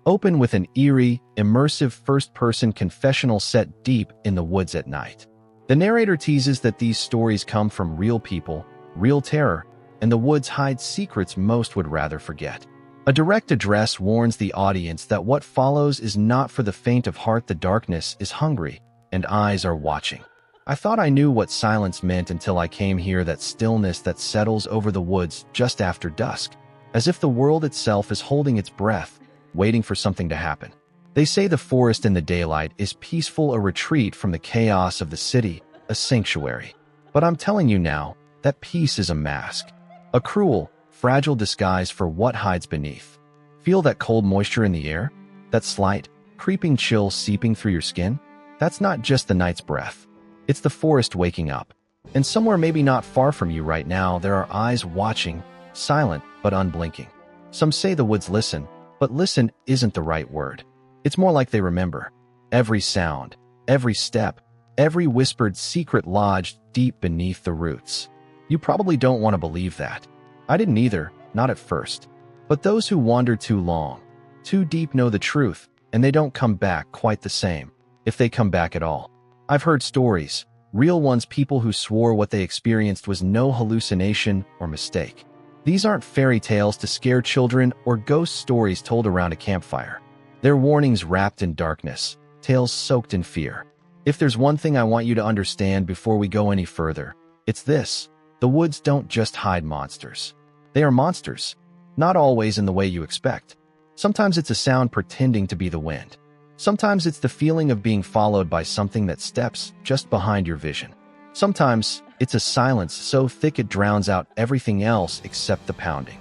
Open with an eerie, immersive first-person confessional set deep in the woods at night. The narrator teases that these stories come from real people, real terror, and the woods hides secrets most would rather forget. A direct address warns the audience that what follows is not for the faint of heart. The darkness is hungry, and eyes are watching. I thought I knew what silence meant until I came here, that stillness that settles over the woods just after dusk, as if the world itself is holding its breath, waiting for something to happen. They say the forest in the daylight is peaceful, a retreat from the chaos of the city, a sanctuary. But I'm telling you now, that peace is a mask, a cruel, fragile disguise for what hides beneath. Feel that cold moisture in the air? That slight, creeping chill seeping through your skin? That's not just the night's breath. It's the forest waking up. And somewhere maybe not far from you right now, there are eyes watching, silent but unblinking. Some say the woods listen, but listen isn't the right word. It's more like they remember. Every sound, every step, every whispered secret lodged deep beneath the roots. You probably don't want to believe that. I didn't either, not at first. But those who wander too long, too deep know the truth, and they don't come back quite the same, if they come back at all. I've heard stories, real ones, people who swore what they experienced was no hallucination or mistake. These aren't fairy tales to scare children or ghost stories told around a campfire. They're warnings wrapped in darkness, tales soaked in fear. If there's one thing I want you to understand before we go any further, it's this: the woods don't just hide monsters. They are monsters, not always in the way you expect. Sometimes it's a sound pretending to be the wind. Sometimes it's the feeling of being followed by something that steps just behind your vision. Sometimes it's a silence so thick it drowns out everything else except the pounding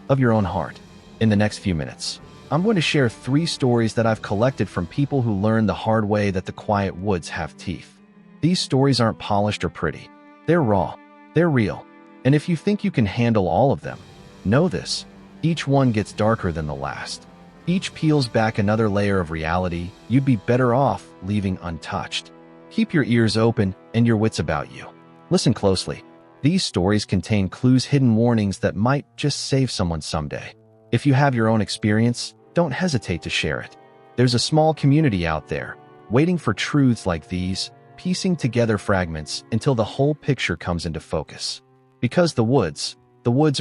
of your own heart. In the next few minutes, I'm going to share 3 stories that I've collected from people who learned the hard way that the quiet woods have teeth. These stories aren't polished or pretty. They're raw. They're real. And if you think you can handle all of them, know this: each one gets darker than the last. Each peels back another layer of reality you'd be better off leaving untouched. Keep your ears open and your wits about you. Listen closely. These stories contain clues, hidden warnings that might just save someone someday. If you have your own experience, don't hesitate to share it. There's a small community out there, waiting for truths like these, piecing together fragments until the whole picture comes into focus. Because the woods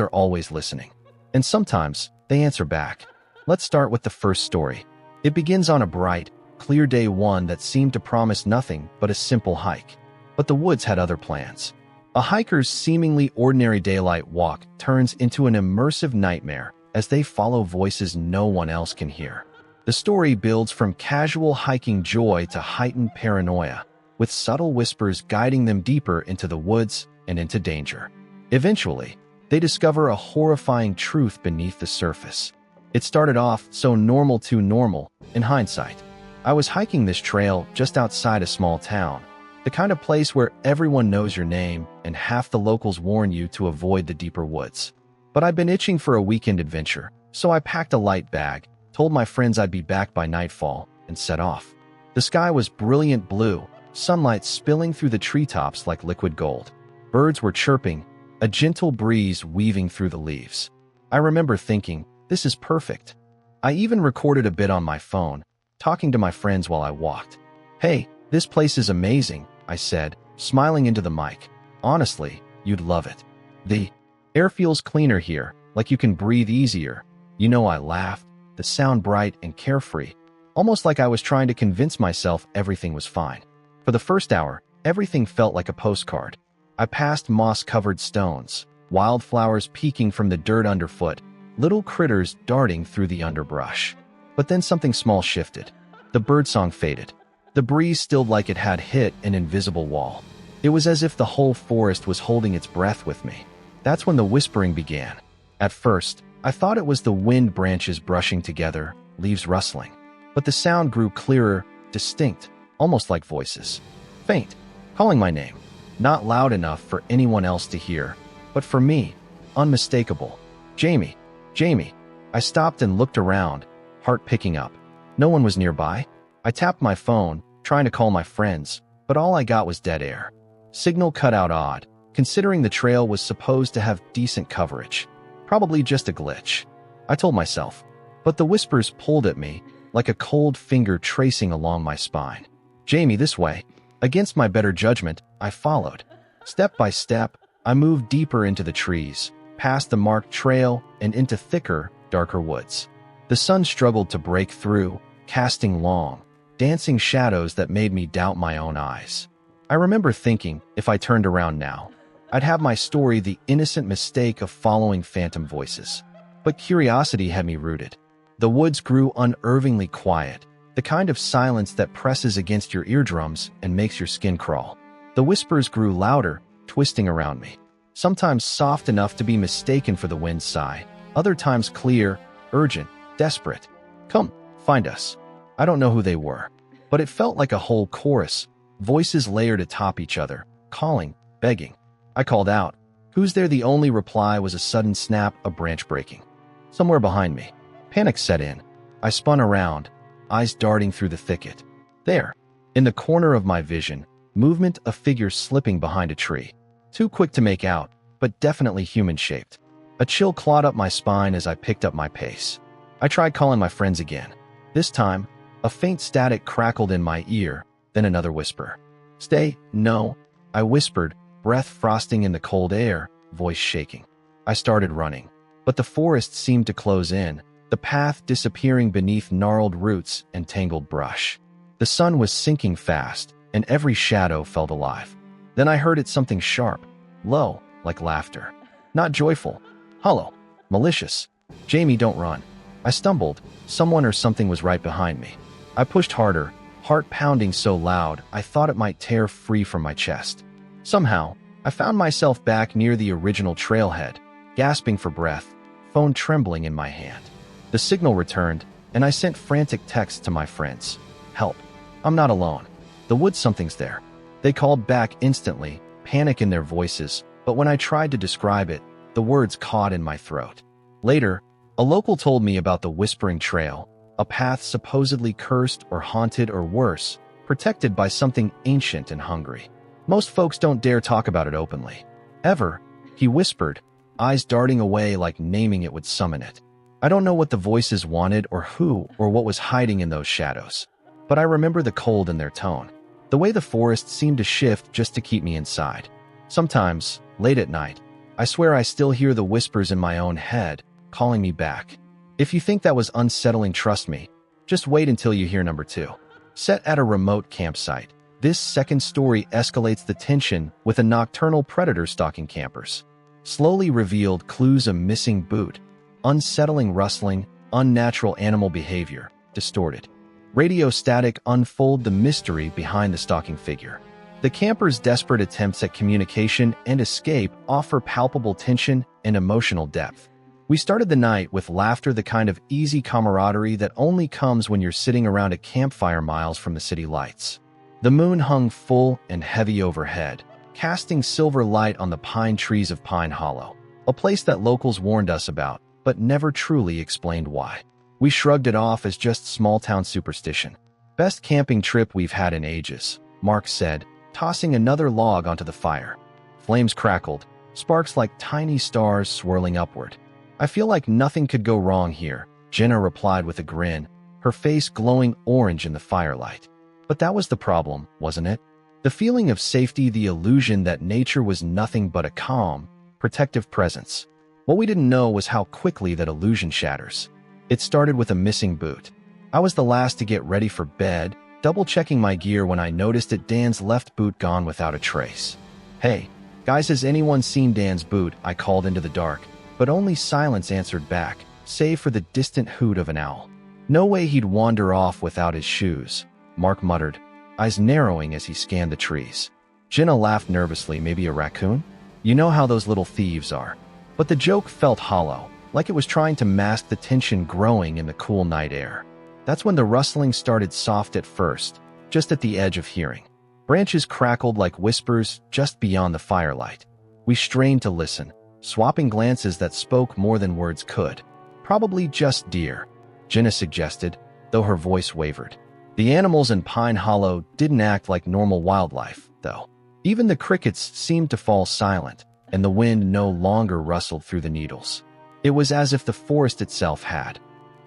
are always listening. And sometimes, they answer back. Let's start with the first story. It begins on a bright, clear day, one that seemed to promise nothing but a simple hike. But the woods had other plans. A hiker's seemingly ordinary daylight walk turns into an immersive nightmare as they follow voices no one else can hear. The story builds from casual hiking joy to heightened paranoia, with subtle whispers guiding them deeper into the woods and into danger. Eventually, they discover a horrifying truth beneath the surface. It started off so normal, too normal, in hindsight. I was hiking this trail just outside a small town, the kind of place where everyone knows your name and half the locals warn you to avoid the deeper woods. But I'd been itching for a weekend adventure, so I packed a light bag, told my friends I'd be back by nightfall, and set off. The sky was brilliant blue, sunlight spilling through the treetops like liquid gold. Birds were chirping, a gentle breeze weaving through the leaves. I remember thinking, this is perfect. I even recorded a bit on my phone, talking to my friends while I walked. Hey, this place is amazing, I said, smiling into the mic. Honestly, you'd love it. The air feels cleaner here, like you can breathe easier. You know, I laughed, the sound bright and carefree, almost like I was trying to convince myself everything was fine. For the first hour, everything felt like a postcard. I passed moss-covered stones, wildflowers peeking from the dirt underfoot, little critters darting through the underbrush. But then something small shifted. The birdsong faded. The breeze stilled like it had hit an invisible wall. It was as if the whole forest was holding its breath with me. That's when the whispering began. At first, I thought it was the wind, branches brushing together, leaves rustling. But the sound grew clearer, distinct, almost like voices. Faint, calling my name. Not loud enough for anyone else to hear, but for me, unmistakable. Jamie. Jamie. I stopped and looked around, heart picking up. No one was nearby. I tapped my phone, trying to call my friends, but all I got was dead air. Signal cut out odd, considering the trail was supposed to have decent coverage. Probably just a glitch. I told myself, But the whispers pulled at me, like a cold finger tracing along my spine. "Jamie, this way." Against my better judgment, I followed. Step by step, I moved deeper into the trees, past the marked trail and into thicker, darker woods. The sun struggled to break through, casting long, dancing shadows that made me doubt my own eyes. I remember thinking, if I turned around now, I'd have my story the innocent mistake of following phantom voices. But curiosity had me rooted. The woods grew unnervingly quiet, the kind of silence that presses against your eardrums and makes your skin crawl. The whispers grew louder, twisting around me. Sometimes soft enough to be mistaken for the wind's sigh, other times clear, urgent, desperate. "Come, find us." I don't know who they were, but it felt like a whole chorus, voices layered atop each other, calling, begging. I called out. "Who's there?" The only reply was a sudden snap, a branch breaking. Somewhere behind me. Panic set in. I spun around, eyes darting through the thicket. There, in the corner of my vision, movement, a figure slipping behind a tree. Too quick to make out, but definitely human-shaped. A chill clawed up my spine as I picked up my pace. I tried calling my friends again. This time, a faint static crackled in my ear, then another whisper. "Stay." "No," I whispered, breath frosting in the cold air, voice shaking. I started running, but the forest seemed to close in, the path disappearing beneath gnarled roots and tangled brush. The sun was sinking fast, and every shadow felt alive. Then I heard it, something sharp, low, like laughter. Not joyful, hollow, malicious. "Jamie, don't run." I stumbled. Someone or something was right behind me. I pushed harder, heart pounding so loud I thought it might tear free from my chest. Somehow, I found myself back near the original trailhead, gasping for breath, phone trembling in my hand. The signal returned, and I sent frantic texts to my friends. "Help. I'm not alone. The woods, something's there." They called back instantly, panic in their voices, but when I tried to describe it, the words caught in my throat. Later, a local told me about the Whispering Trail, a path supposedly cursed or haunted or worse, protected by something ancient and hungry. "Most folks don't dare talk about it openly. Ever," he whispered, eyes darting away like naming it would summon it. I don't know what the voices wanted or who or what was hiding in those shadows, but I remember the cold in their tone, the way the forest seemed to shift just to keep me inside. Sometimes, late at night, I swear I still hear the whispers in my own head, calling me back. If you think that was unsettling, trust me, just wait until you hear number 2. Set at a remote campsite, this second story escalates the tension with a nocturnal predator stalking campers. Slowly revealed clues: a missing boot, unsettling rustling, unnatural animal behavior, distorted radio static unfold the mystery behind the stalking figure. The campers' desperate attempts at communication and escape offer palpable tension and emotional depth. We started the night with laughter, the kind of easy camaraderie that only comes when you're sitting around a campfire miles from the city lights. The moon hung full and heavy overhead, casting silver light on the pine trees of Pine Hollow, a place that locals warned us about, but never truly explained why. We shrugged it off as just small-town superstition. "Best camping trip we've had in ages," Mark said, tossing another log onto the fire. Flames crackled, sparks like tiny stars swirling upward. "I feel like nothing could go wrong here," Jenna replied with a grin, her face glowing orange in the firelight. But that was the problem, wasn't it? The feeling of safety, the illusion that nature was nothing but a calm, protective presence. What we didn't know was how quickly that illusion shatters. It started with a missing boot. I was the last to get ready for bed, double-checking my gear when I noticed it, Dan's left boot gone without a trace. "Hey, guys, has anyone seen Dan's boot?" I called into the dark, but only silence answered back, save for the distant hoot of an owl. "No way he'd wander off without his shoes," Mark muttered, eyes narrowing as he scanned the trees. Jenna laughed nervously. "Maybe a raccoon? You know how those little thieves are." But the joke felt hollow, like it was trying to mask the tension growing in the cool night air. That's when the rustling started, soft at first, just at the edge of hearing. Branches crackled like whispers just beyond the firelight. We strained to listen, swapping glances that spoke more than words could. "Probably just deer," Jenna suggested, though her voice wavered. The animals in Pine Hollow didn't act like normal wildlife, though. Even the crickets seemed to fall silent, and the wind no longer rustled through the needles. It was as if the forest itself had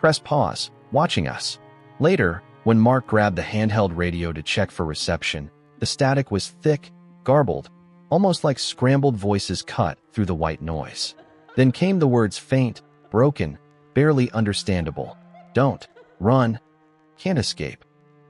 Press pause, watching us. Later, when Mark grabbed the handheld radio to check for reception, the static was thick, garbled, almost like scrambled voices cut through the white noise. Then came the words faint, broken, barely understandable. Don't. Run. Can't escape.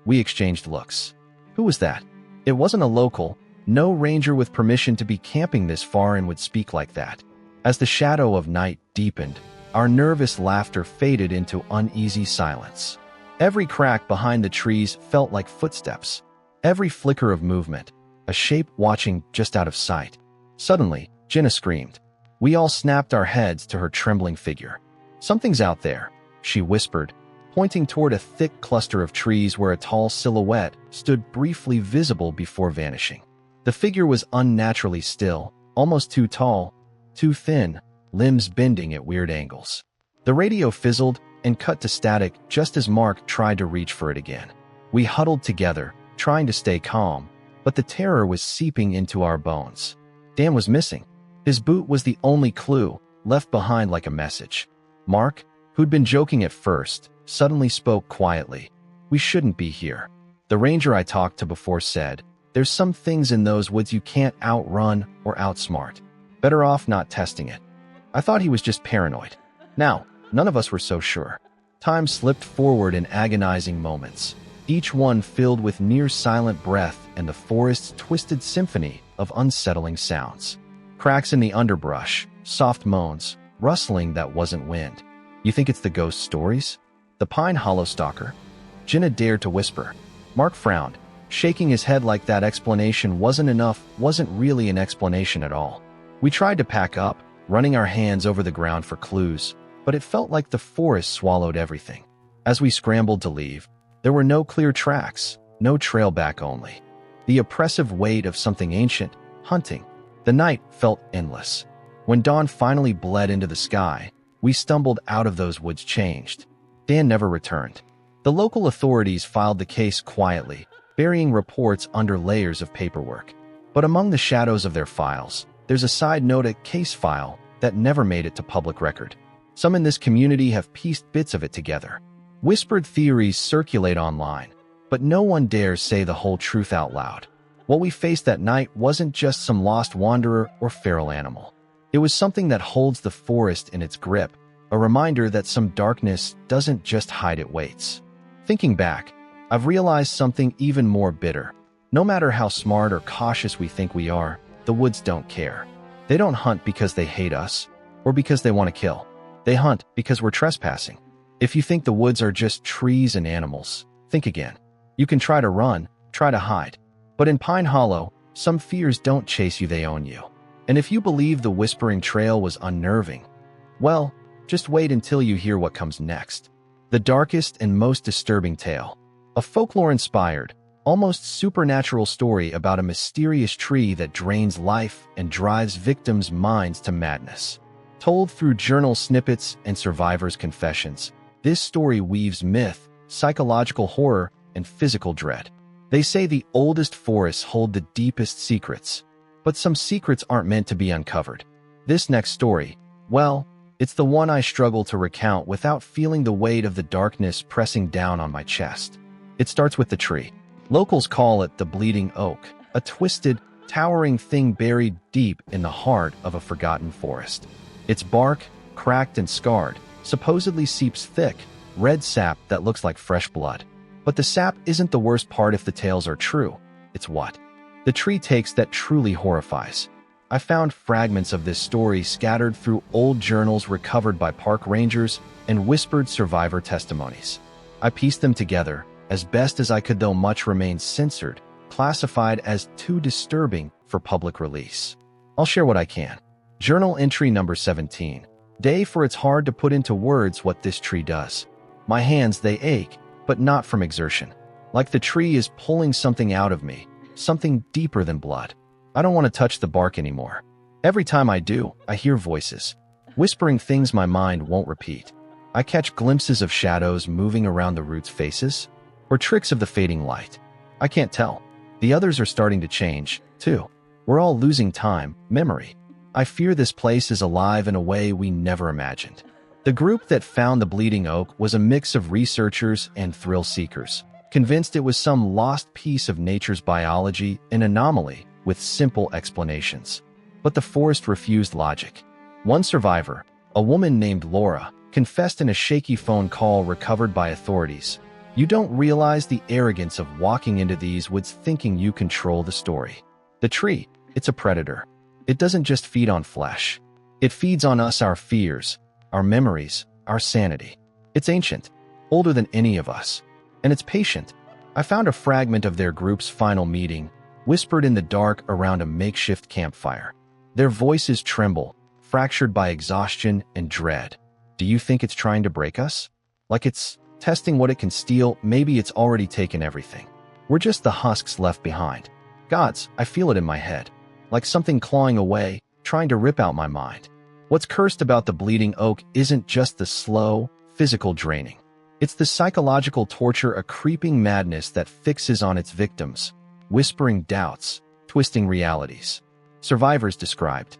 We exchanged looks. Who was that? It wasn't a local, no ranger with permission to be camping this far and would speak like that. As the shadow of night deepened, our nervous laughter faded into uneasy silence. Every crack behind the trees felt like footsteps. Every flicker of movement, a shape watching just out of sight. Suddenly, Jenna screamed. We all snapped our heads to her trembling figure. Something's out there, she whispered, pointing toward a thick cluster of trees where a tall silhouette stood briefly visible before vanishing. The figure was unnaturally still, almost too tall, too thin, limbs bending at weird angles. The radio fizzled and cut to static just as Mark tried to reach for it again. We huddled together, trying to stay calm, but the terror was seeping into our bones. Dan was missing. His boot was the only clue, left behind like a message. Mark, who'd been joking at first, suddenly spoke quietly. We shouldn't be here. The ranger I talked to before said, there's some things in those woods you can't outrun or outsmart. Better off not testing it. I thought he was just paranoid. Now, none of us were so sure. Time slipped forward in agonizing moments, each one filled with near-silent breath and the forest's twisted symphony of unsettling sounds. Cracks in the underbrush, soft moans, rustling that wasn't wind. You think it's the ghost stories? The Pine Hollow stalker? Jenna dared to whisper. Mark frowned, shaking his head like that explanation wasn't really an explanation at all. We tried to pack up, running our hands over the ground for clues, but it felt like the forest swallowed everything. As we scrambled to leave, there were no clear tracks, no trail back only. The oppressive weight of something ancient, hunting. The night felt endless. When dawn finally bled into the sky, we stumbled out of those woods changed. Dan never returned. The local authorities filed the case quietly, burying reports under layers of paperwork. But among the shadows of their files, there's a side note, a case file that never made it to public record. Some in this community have pieced bits of it together. Whispered theories circulate online, but no one dares say the whole truth out loud. What we faced that night wasn't just some lost wanderer or feral animal. It was something that holds the forest in its grip, a reminder that some darkness doesn't just hide, it waits. Thinking back, I've realized something even more bitter. No matter how smart or cautious we think we are, the woods don't care. They don't hunt because they hate us, or because they want to kill. They hunt because we're trespassing. If you think the woods are just trees and animals, think again. You can try to run, try to hide. But in Pine Hollow, some fears don't chase you, they own you. And if you believe the Whispering Trail was unnerving, well, just wait until you hear what comes next. The darkest and most disturbing tale. A folklore-inspired, almost supernatural story about a mysterious tree that drains life and drives victims' minds to madness. Told through journal snippets and survivors' confessions, this story weaves myth, psychological horror, and physical dread. They say the oldest forests hold the deepest secrets, but some secrets aren't meant to be uncovered. This next story, well, it's the one I struggle to recount without feeling the weight of the darkness pressing down on my chest. It starts with the tree. Locals call it the Bleeding Oak, a twisted, towering thing buried deep in the heart of a forgotten forest. Its bark, cracked and scarred, supposedly seeps thick, red sap that looks like fresh blood. But the sap isn't the worst part if the tales are true. It's what the tree takes that truly horrifies. I found fragments of this story scattered through old journals recovered by park rangers and whispered survivor testimonies. I pieced them together, as best as I could, though much remains censored, classified as too disturbing for public release. I'll share what I can. Journal entry number 17. Day, for it's hard to put into words what this tree does. My hands, they ache, but not from exertion. Like the tree is pulling something out of me, something deeper than blood. I don't want to touch the bark anymore. Every time I do, I hear voices, whispering things my mind won't repeat. I catch glimpses of shadows moving around the roots' faces, or tricks of the fading light. I can't tell. The others are starting to change, too. We're all losing time, memory. I fear this place is alive in a way we never imagined. The group that found the bleeding oak was a mix of researchers and thrill seekers, convinced it was some lost piece of nature's biology, an anomaly with simple explanations. But the forest refused logic. One survivor, a woman named Laura, confessed in a shaky phone call recovered by authorities. "You don't realize the arrogance of walking into these woods thinking you control the story. The tree, it's a predator. It doesn't just feed on flesh. It feeds on us, our fears, our memories, our sanity. It's ancient, older than any of us. And it's patient." I found a fragment of their group's final meeting, whispered in the dark around a makeshift campfire. Their voices tremble, fractured by exhaustion and dread. "Do you think it's trying to break us? Like it's testing what it can steal? Maybe it's already taken everything. We're just the husks left behind. Gods, I feel it in my head. Like something clawing away, trying to rip out my mind." What's cursed about the bleeding oak isn't just the slow, physical draining. It's the psychological torture, a creeping madness that fixes on its victims, whispering doubts, twisting realities. Survivors described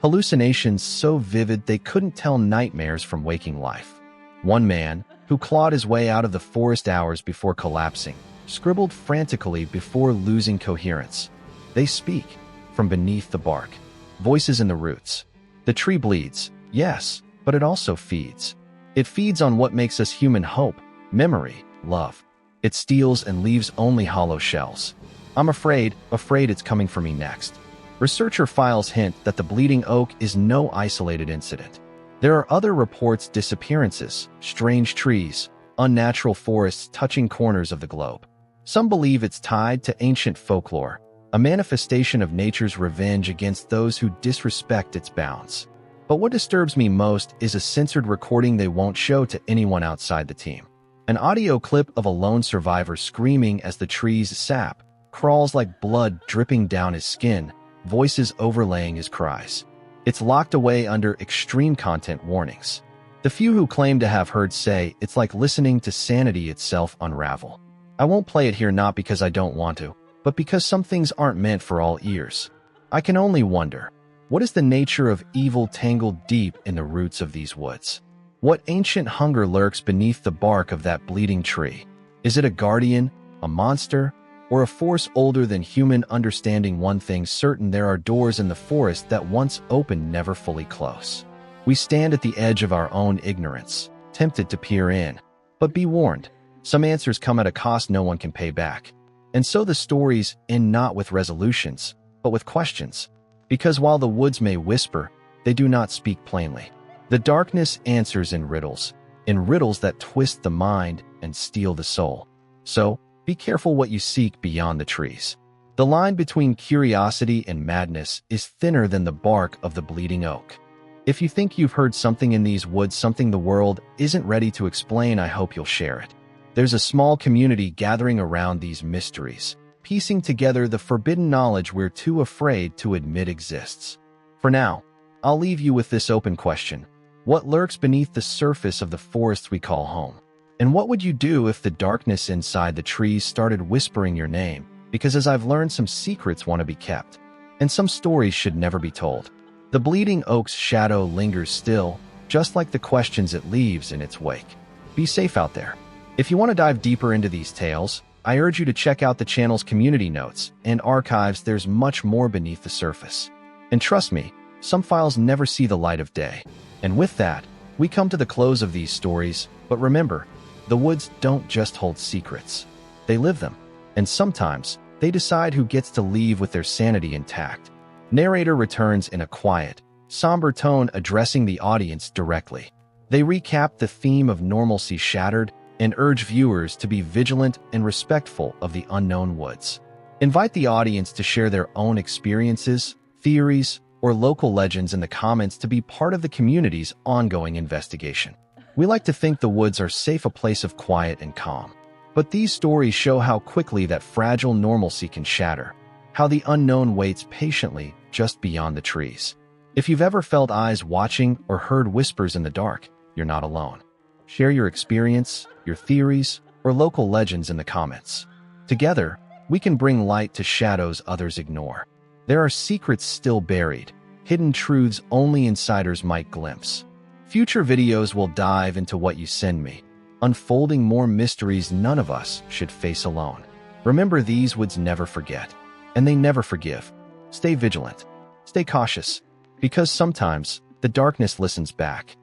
hallucinations so vivid they couldn't tell nightmares from waking life. One man, who clawed his way out of the forest hours before collapsing, scribbled frantically before losing coherence. "They speak from beneath the bark, voices in the roots. The tree bleeds, yes, but it also feeds. It feeds on what makes us human: hope, memory, love. It steals and leaves only hollow shells. I'm afraid it's coming for me next." Researcher files hint that the bleeding oak is no isolated incident. There are other reports: disappearances, strange trees, unnatural forests touching corners of the globe. Some believe it's tied to ancient folklore, a manifestation of nature's revenge against those who disrespect its bounds. But what disturbs me most is a censored recording they won't show to anyone outside the team. An audio clip of a lone survivor screaming as the tree's sap crawls like blood dripping down his skin, voices overlaying his cries. It's locked away under extreme content warnings. The few who claim to have heard say it's like listening to sanity itself unravel. I won't play it here, not because I don't want to, but because some things aren't meant for all ears. I can only wonder, what is the nature of evil tangled deep in the roots of these woods? What ancient hunger lurks beneath the bark of that bleeding tree? Is it a guardian, a monster, or a force older than human understanding? One thing's certain: there are doors in the forest that once opened, never fully close. We stand at the edge of our own ignorance, tempted to peer in. But be warned, some answers come at a cost no one can pay back. And so the stories end not with resolutions, but with questions. Because while the woods may whisper, they do not speak plainly. The darkness answers in riddles that twist the mind and steal the soul. So, be careful what you seek beyond the trees. The line between curiosity and madness is thinner than the bark of the bleeding oak. If you think you've heard something in these woods, something the world isn't ready to explain, I hope you'll share it. There's a small community gathering around these mysteries, piecing together the forbidden knowledge we're too afraid to admit exists. For now, I'll leave you with this open question: what lurks beneath the surface of the forest we call home? And what would you do if the darkness inside the trees started whispering your name? Because as I've learned, some secrets want to be kept, and some stories should never be told. The bleeding oak's shadow lingers still, just like the questions it leaves in its wake. Be safe out there. If you want to dive deeper into these tales, I urge you to check out the channel's community notes and archives. There's much more beneath the surface. And trust me, some files never see the light of day. And with that, we come to the close of these stories. But remember, the woods don't just hold secrets. They live them. And sometimes, they decide who gets to leave with their sanity intact. Narrator returns in a quiet, somber tone, addressing the audience directly. They recap the theme of normalcy shattered and urge viewers to be vigilant and respectful of the unknown woods. Invite the audience to share their own experiences, theories, or local legends in the comments to be part of the community's ongoing investigation. We like to think the woods are safe, a place of quiet and calm. But these stories show how quickly that fragile normalcy can shatter, how the unknown waits patiently just beyond the trees. If you've ever felt eyes watching or heard whispers in the dark, you're not alone. Share your experience, your theories, or local legends in the comments. Together, we can bring light to shadows others ignore. There are secrets still buried, hidden truths only insiders might glimpse. Future videos will dive into what you send me, unfolding more mysteries none of us should face alone. Remember, these woods never forget, and they never forgive. Stay vigilant, stay cautious, because sometimes the darkness listens back.